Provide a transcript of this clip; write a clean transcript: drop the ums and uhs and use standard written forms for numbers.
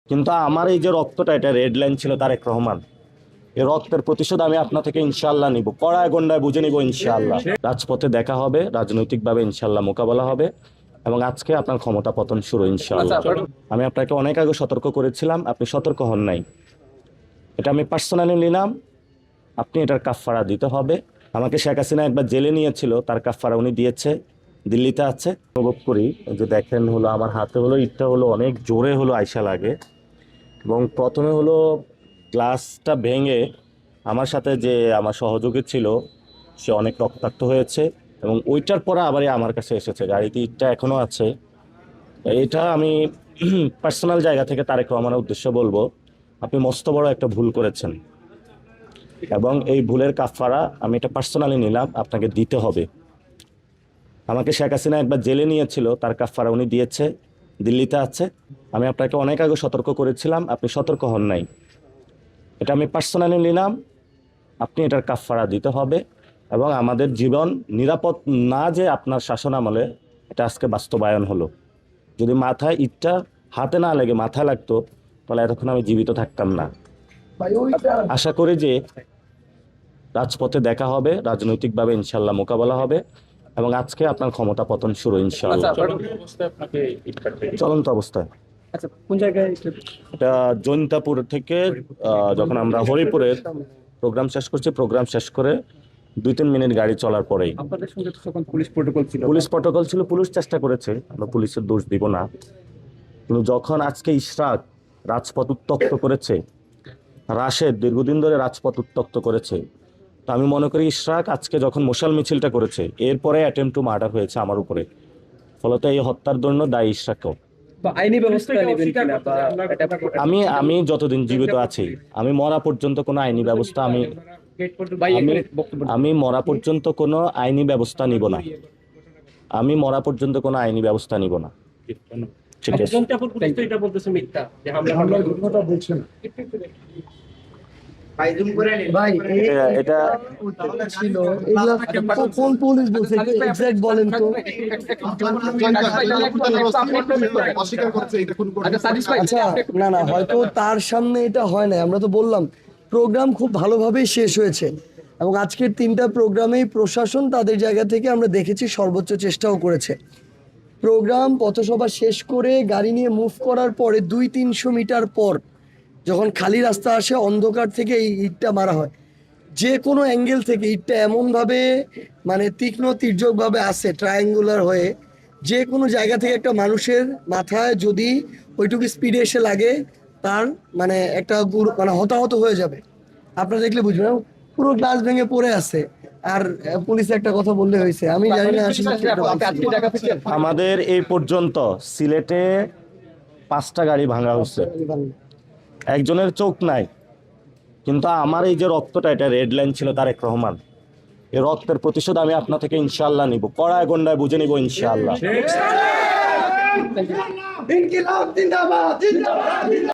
কিন্তু আমার এই যে রক্তটা, এটা রেড লাইন ছিল তারেক রহমান। এই রক্তের প্রতিশোধ আমি আপনার থেকে ইনশাআল্লাহ নিব, কড়ায় গন্ডায় বুঝে নিব ইনশাআল্লাহ। রাজপথে দেখা হবে, রাজনৈতিকভাবে ইনশাআল্লাহ মোকাবেলা হবে, এবং আজকে আপনার ক্ষমতা পতন শুরু ইনশাআল্লাহ। আমি আপনাকে অনেক আগে সতর্ক করেছিলাম, আপনি সতর্ক হন নাই। এটা আমি পার্সোনালি নিলাম, আপনি এটার কাফফারা দিতে হবে। আমাকে শেখ হাসিনা একবার জেলে নিয়েছিল, তার কাফফারা উনি দিয়েছে, দিল্লিতে আছে। অনুভব করি যে দেখেন হলো আমার হাতে হলো ইটটা হলো অনেক জোরে হলো আইসা লাগে, এবং প্রথমে হলো গ্লাসটা ভেঙে আমার সাথে যে আমার সহযোগী ছিল সে অনেক রক্তাক্ত হয়েছে, এবং ওইটার পরে আবারই আমার কাছে এসেছে। গাড়িতে ইটটা এখনো আছে। এটা আমি পার্সোনাল জায়গা থেকে তারেক রহমানের উদ্দেশ্যে বলবো, আপনি মস্ত বড় একটা ভুল করেছেন, এবং এই ভুলের কাফফারা আমি এটা পার্সোনালি নিলাম, আপনাকে দিতে হবে। আমাকে শেখ হাসিনা একবার জেলে নিয়েছিল, তার কাফফারা উনি দিয়েছে, দিল্লিতে আছে। আমি আপনাকে অনেক আগে সতর্ক করেছিলাম, আপনি সতর্ক হন নাই। এটা আমি পার্সোনালি নিলাম, আপনি এটার কাফফারা দিতে হবে, এবং আমাদের জীবন নিরাপদ না যে আপনার শাসন আমলে, এটা আজকে বাস্তবায়ন হলো। যদি মাথায় ইটটা হাতে না লেগে মাথায় লাগতো, তাহলে এতক্ষণ আমি জীবিত থাকতাম না। আশা করি যে রাজপথে দেখা হবে, রাজনৈতিকভাবে ইনশাল্লাহ মোকাবেলা হবে, এবং আজকে আপনার ক্ষমতা পতন শুরু ইনশাআল্লাহ। চলন্ত অবস্থায়। আচ্ছা, কোন জায়গায়? এটা জৈন্তাপুর থেকে যখন আমরা হরিপুরের প্রোগ্রাম শেষ করছি, প্রোগ্রাম শেষ করে 2-3 মিনিট গাড়ি চলার পরেই। আপনাদের সঙ্গে তো তখন পুলিশ প্রটোকল ছিল। পুলিশ প্রটোকল ছিল, পুলিশ চেষ্টা করেছে, আমরা পুলিশের দোষ দিব না। কিন্তু যখন আজকে ইশরাক রাজপথ উত্তপ্ত করেছে, রাশেদ দীর্ঘদিন ধরে রাজপথ উত্তপ্ত করেছে, তো আমি মনে করি ইশরাক আজকে যখন মশাল মিছিলটা করেছে, এরপরে অ্যাটেম্প টু মার্ডার হয়েছে আমার উপরে, ফলত এই হত্যার জন্য দায়ী ইশরাকও। আইনি ব্যবস্থা নেবেন কিনা, বা আমি যতদিন জীবিত আছি, আমি মরা পর্যন্ত কোনো আইনি ব্যবস্থা আমি মরা পর্যন্ত কোনো আইনি ব্যবস্থা নিব না। আমি মরা পর্যন্ত কোনো আইনি ব্যবস্থা নিব না। ঠিক আছে। ভাই এটা ছিল এগুলা কোন পুলিশ বলছে এক্সাক্ট বলেন তো? আচ্ছা, না না, হয়তো তার সামনে এটা হয় না। আমরা তো বললাম প্রোগ্রাম খুব ভালোভাবেই শেষ হয়েছে, এবং আজকের 3টা প্রোগ্রামেই প্রশাসন তাদের জায়গা থেকে আমরা দেখেছি সর্বোচ্চ চেষ্টাও করেছে। প্রোগ্রাম পথসভা শেষ করে গাড়ি নিয়ে মুভ করার পরে 200-300 মিটার পর যখন খালি রাস্তা আসে, অন্ধকার থেকে এই ইটটা মারা হয়। যে কোনো অ্যাঙ্গেল থেকে ইটটা এমনভাবে মানে তীক্ষ্ণ তির্যকভাবে আসে, ট্রায়াঙ্গুলার হয়ে, যে কোনো জায়গা থেকে একটা মানুষের মাথায় যদি ওইটুকু স্পিডে এসে লাগে, তার মানে একটা মানে হতাহত হয়ে যাবে। আপনারা দেখলে বুঝবেন, পুরো গ্লাস ভেঙে পড়ে আছে। আর পুলিশ একটা কথা বললে হয়েছে, আমি জানি না আসলে আমাদের এই পর্যন্ত সিলেটে 5টা গাড়ি ভাঙা হচ্ছে, একজনের চোখ নাই। কিন্তু আমার এই যে রক্তটা, এটা রেড লাইন ছিল তারেক রহমান। এই রক্তের প্রতিশোধ আমি আপনার থেকে ইনশাআল্লাহ নিব, কড়ায় গন্ডায় বুঝে নিব ইনশাআল্লাহ।